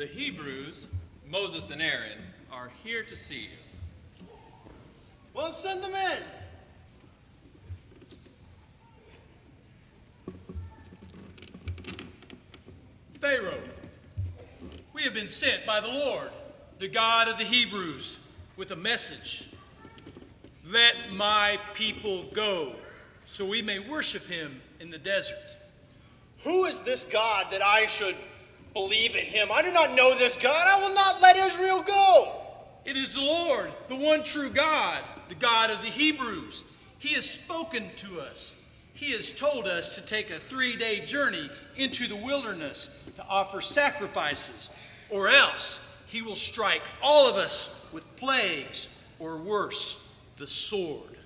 The Hebrews, Moses and Aaron, are here to see you. Well, send them in. Pharaoh, we have been sent by the Lord, the God of the Hebrews, with a message. Let my people go, so we may worship him in the desert. Who is this God that I should believe in him? I do not know this God. I will not let Israel go. It is the Lord, the one true God, the God of the Hebrews. He has spoken to us. He has told us to take a 3-day journey into the wilderness to offer sacrifices, or else he will strike all of us with plagues, or worse, the sword.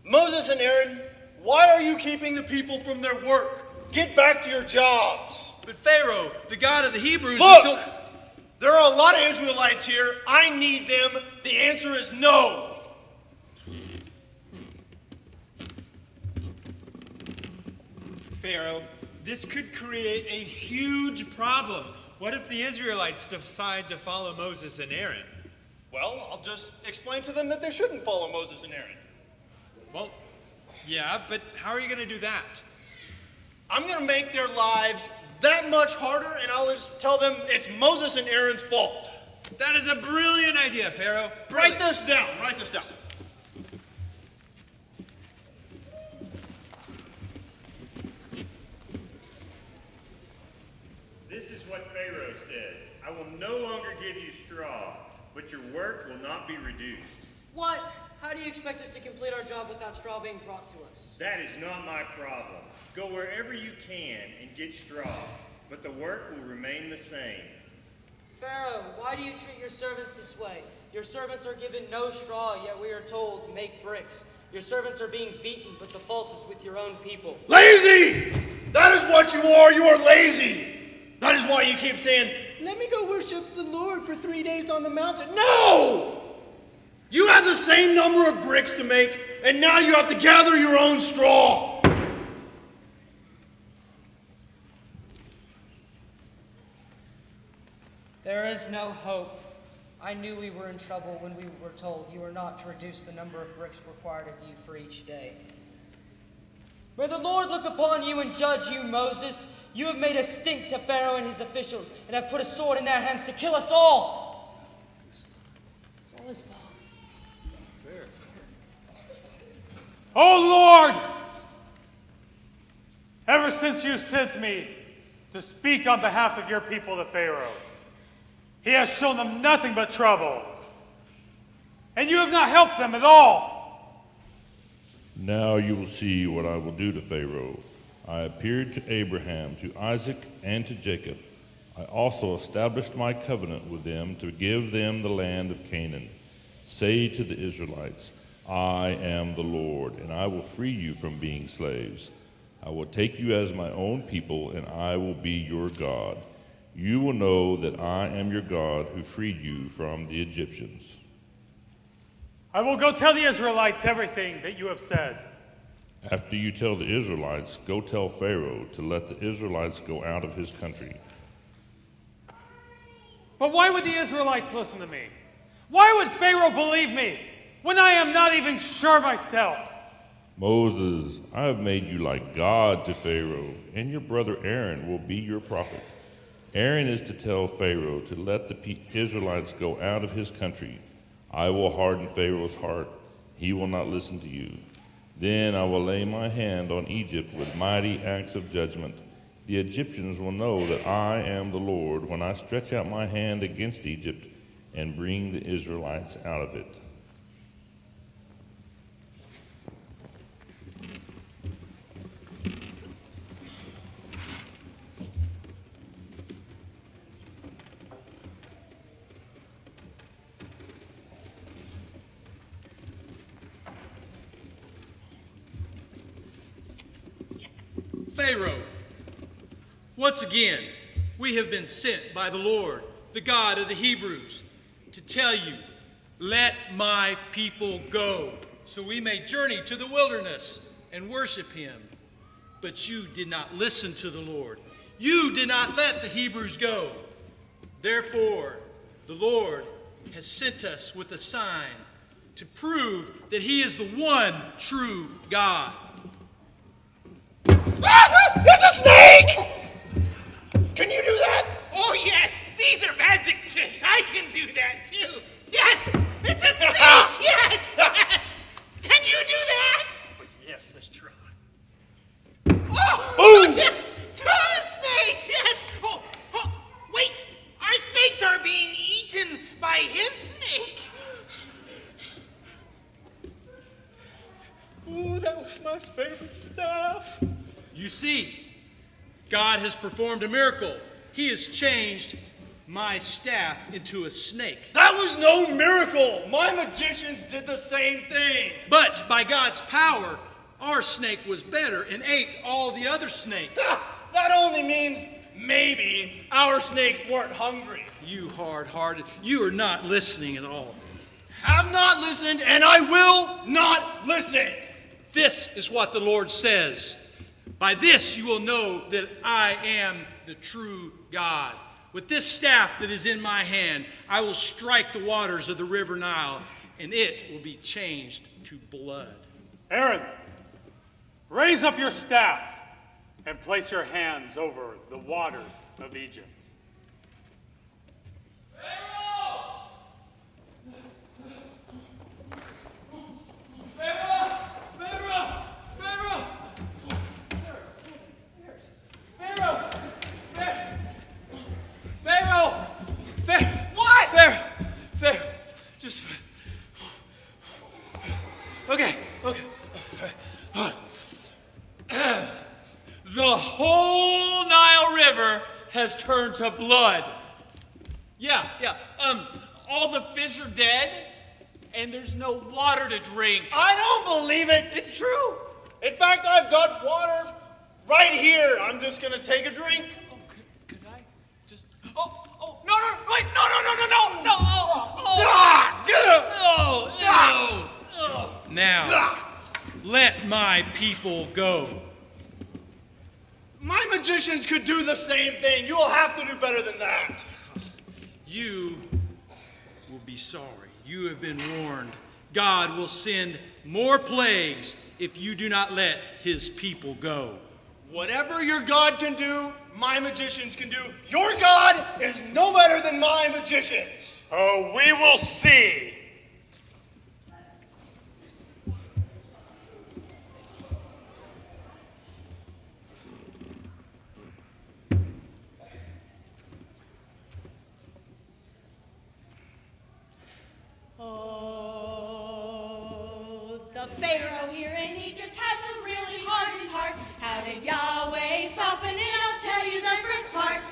Moses and Aaron, why are you keeping the people from their work? Get back to your jobs. But Pharaoh, the God of the Hebrews, Look, there are a lot of Israelites here. I need them. The answer is no. Pharaoh, this could create a huge problem. What if the Israelites decide to follow Moses and Aaron? Well, I'll just explain to them that they shouldn't follow Moses and Aaron. Well, yeah, but how are you going to do that? I'm going to make their lives that much harder, and I'll just tell them it's Moses and Aaron's fault. That is a brilliant idea, Pharaoh. Write this down. Write this down. This is what Pharaoh says. I will no longer give you straw, but your work will not be reduced. What? How do you expect us to complete our job without straw being brought to us? That is not my problem. Go wherever you can and get straw, but the work will remain the same. Pharaoh, why do you treat your servants this way? Your servants are given no straw, yet we are told, make bricks. Your servants are being beaten, but the fault is with your own people. Lazy! That is what you are. You are lazy. That is why you keep saying, let me go worship the Lord for 3 days on the mountain. No! You have the same number of bricks to make, and now you have to gather your own straw. There is no hope. I knew we were in trouble when we were told you are not to reduce the number of bricks required of you for each day. May the Lord look upon you and judge you, Moses. You have made a stink to Pharaoh and his officials, and have put a sword in their hands to kill us all. It's all his fault. Oh Lord, ever since you sent me to speak on behalf of your people, the Pharaoh, he has shown them nothing but trouble, and you have not helped them at all. Now you will see what I will do to Pharaoh. I appeared to Abraham, to Isaac, and to Jacob. I also established my covenant with them to give them the land of Canaan. Say to the Israelites, I am the Lord, and I will free you from being slaves. I will take you as my own people, and I will be your God. You will know that I am your God who freed you from the Egyptians. I will go tell the Israelites everything that you have said. After you tell the Israelites, go tell Pharaoh to let the Israelites go out of his country. But why would the Israelites listen to me? Why would Pharaoh believe me when I am not even sure myself? Moses, I have made you like God to Pharaoh, and your brother Aaron will be your prophet. Aaron is to tell Pharaoh to let the Israelites go out of his country. I will harden Pharaoh's heart. He will not listen to you. Then I will lay my hand on Egypt with mighty acts of judgment. The Egyptians will know that I am the Lord when I stretch out my hand against Egypt and bring the Israelites out of it. Pharaoh, once again, we have been sent by the Lord, the God of the Hebrews, to tell you, let my people go, so we may journey to the wilderness and worship him. But you did not listen to the Lord. You did not let the Hebrews go. Therefore, the Lord has sent us with a sign to prove that he is the one true God. It's a snake! Can you do that? Oh, yes, these are magic tricks. I can do that, too. Yes, it's a snake. Yes, yes. Can you do that? Yes, let's try. Oh, yes, 2 snakes, yes. Oh, wait, our snakes are being eaten by his snake. Ooh, that was my favorite stuff. You see, God has performed a miracle. He has changed my staff into a snake. That was no miracle. My magicians did the same thing. But by God's power, our snake was better and ate all the other snakes. That only means maybe our snakes weren't hungry. You hard-hearted, you are not listening at all. Have not listened, and I will not listen. This is what the Lord says. By this you will know that I am the true God. With this staff that is in my hand, I will strike the waters of the river Nile, and it will be changed to blood. Aaron, raise up your staff and place your hands over the waters of Egypt. Just. Okay. The whole Nile River has turned to blood. Yeah. All the fish are dead, and there's no water to drink. I don't believe it. It's true. In fact, I've got water right here. I'm just gonna take a drink. Oh, could I just? Oh, no! Wait, no! Now, let my people go. My magicians could do the same thing. You'll have to do better than that. You will be sorry. You have been warned. God will send more plagues if you do not let his people go. Whatever your God can do, my magicians can do. Your God is no better than my magicians. Oh, we will see. Oh, the Pharaoh here in Egypt has a really hardened heart. How did Yahweh soften it? I'll tell you the first part.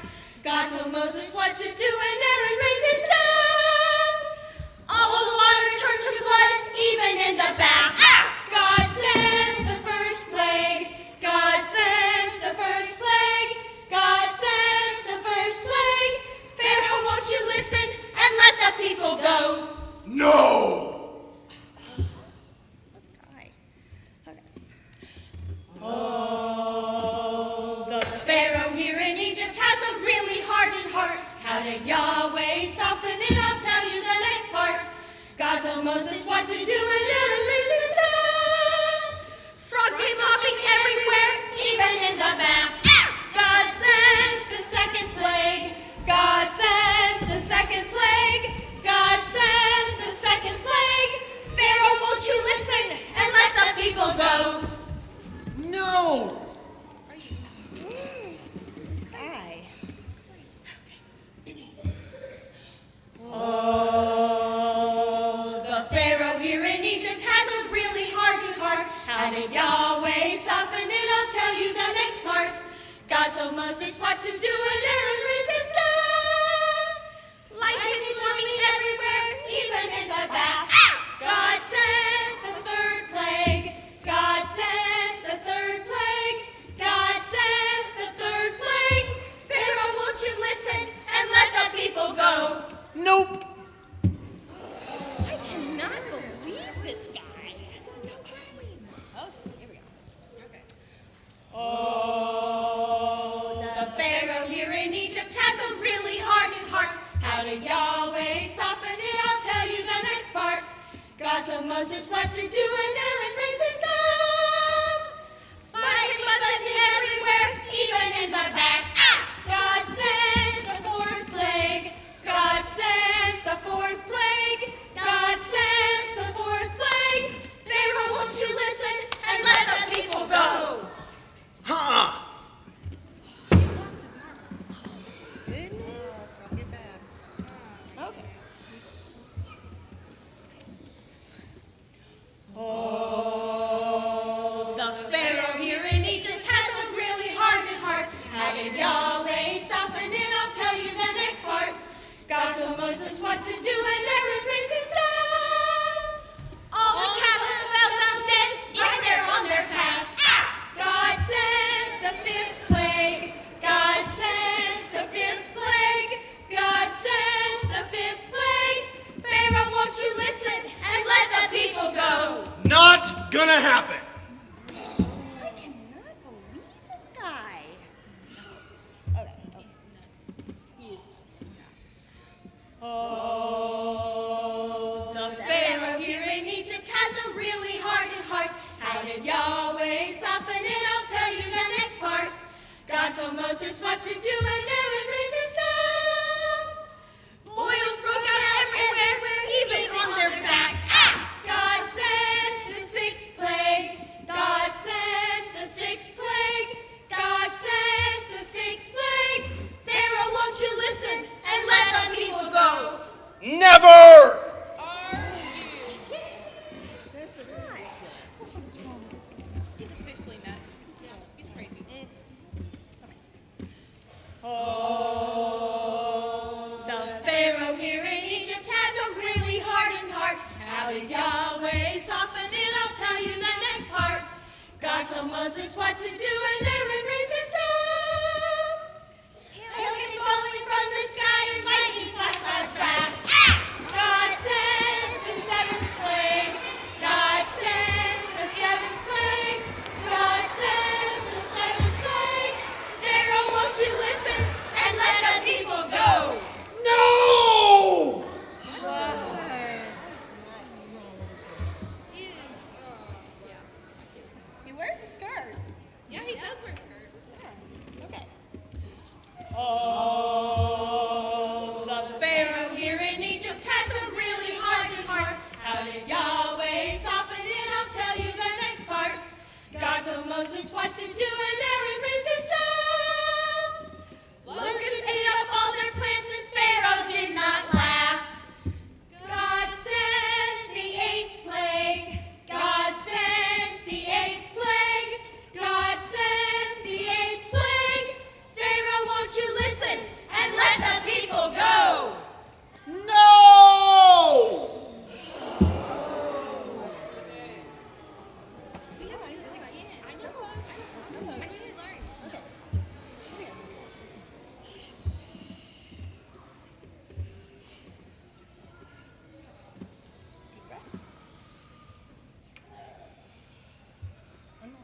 God told Moses what to do, and Aaron raised his staff. All the water turned to blood, even in the bath. God sent the first plague. God sent the first plague. God sent the first plague. Pharaoh, won't you listen and let the people go? No! This guy. Okay. Oh, the Pharaoh here in Egypt has a really hardened heart. How did Yahweh soften it? I'll tell you the next part. God told Moses what to do, and Aaron raised his staff. Frogs came hopping everywhere, even in the bath. God sent the second plague. God sent the second plague. God sent the second plague. Pharaoh, won't you listen and let the people go? No! This guy. Oh, the Pharaoh here in Egypt has a really hardened heart. How did Yahweh soften it? I'll tell you the next part. God told Moses what to do, and Aaron raised his staff. Lice came swarming everywhere, even in the bath. God sent the third plague. God sent the third plague. God sent the third plague. Pharaoh, won't you listen and let the people go? Nope. I cannot believe this guy. Oh, here we go. Okay. Oh, the Pharaoh here in Egypt God told Moses what to do, and Aaron raised his staff. Buzzing, buzzing everywhere, even in the back. God sent the fourth plague. God sent the fourth plague. God sent the fourth plague. Pharaoh, won't you listen and let the people go? Huh? Oh, the Pharaoh here in Egypt has a really hardened heart. How did Yahweh soften it? I'll tell you the next part. God told Moses what to do, and Aaron raised his staff. All the cattle fell down dead right there on their paths. God sent the fifth plague. God sent the fifth plague. God sent the fifth plague. Pharaoh, won't you listen and let the people go? Not gonna happen. I cannot believe this guy. Okay. He is nuts. Oh, the Pharaoh here in Egypt has a really hardened heart. How did Yahweh soften it? I'll tell you the next part. God told Moses what to do, and Aaron raised his staff. Boils broke out everywhere, even on their backs. God sent the sixth plague. God sent the sixth plague. God sent the sixth plague. Pharaoh, won't you listen and let the people go? Never! This is ridiculous. What's wrong with this guy? He's officially nuts. He's crazy. Oh, the Pharaoh here in Egypt has a really hardened heart. How did Yahweh soften it? I'll tell you the next part. God told Moses what to do, and Aaron raised his staff. Hail came falling from the sky, and lightning flashed out of wrath. God sent the seventh plague. God sent the seventh plague. God sent the seventh plague. Pharaoh, won't you listen and let the people go? No! He wears a skirt. Yeah, he does wear a skirt. Okay. Oh, the Pharaoh here in Egypt has a really hardened heart. How did Yahweh soften it? I'll tell you the next part. God told Moses what to do, and Aaron raised his staff. Locusts ate up all their plants, and Pharaoh did not laugh. God sent the eighth plague. God sent the eighth plague. God sent the eighth plague. Pharaoh, won't you listen and let the people go? No! We have to do this again. I know. I really learned. Okay. Deep breath. One more.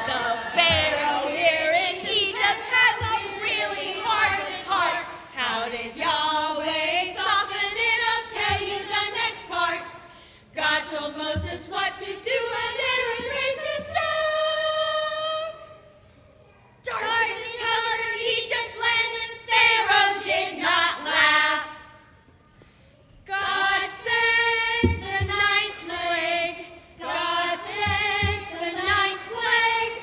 The Pharaoh here in Egypt has a really hardened heart. How did Yahweh soften it? I'll tell you the next part. God told Moses what to do, and Aaron raised his staff. Darkness covered Egypt land, and Pharaoh did not laugh. God sent the ninth plague. God sent the ninth plague.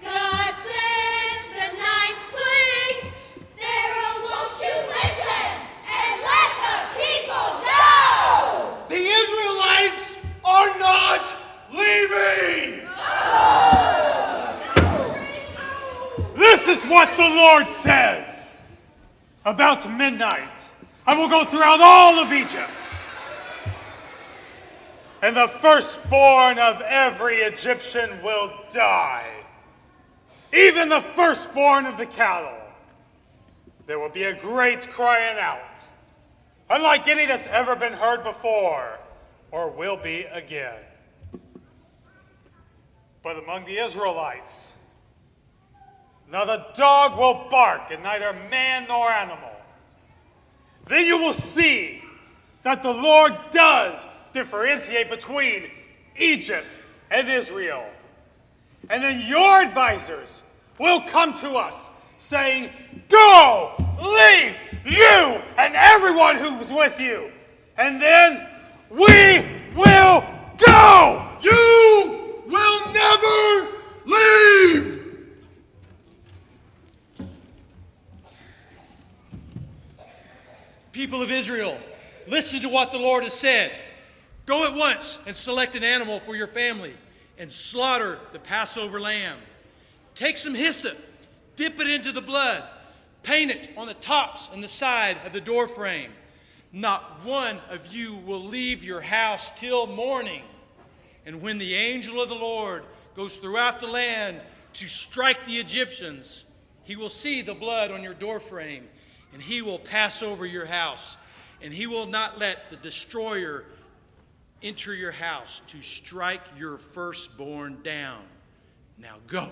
God sent the ninth plague. Pharaoh, won't you listen and let the people go? The Israelites are not leaving! This is what the Lord says. About midnight, I will go throughout all of Egypt. And the firstborn of every Egyptian will die. Even the firstborn of the cattle. There will be a great crying out, unlike any that's ever been heard before or will be again. But among the Israelites, not a dog will bark, and neither man nor animal. Then you will see that the Lord does differentiate between Egypt and Israel. And then your advisors will come to us saying, "Go, leave, you and everyone who's with you." And then we will go. You will never leave. People of Israel, listen to what the Lord has said. Go at once and select an animal for your family and slaughter the Passover lamb. Take some hyssop, dip it into the blood, paint it on the tops and the side of the door frame. Not one of you will leave your house till morning. And when the angel of the Lord goes throughout the land to strike the Egyptians, he will see the blood on your door frame, and he will pass over your house, and he will not let the destroyer enter your house to strike your firstborn down. Now go.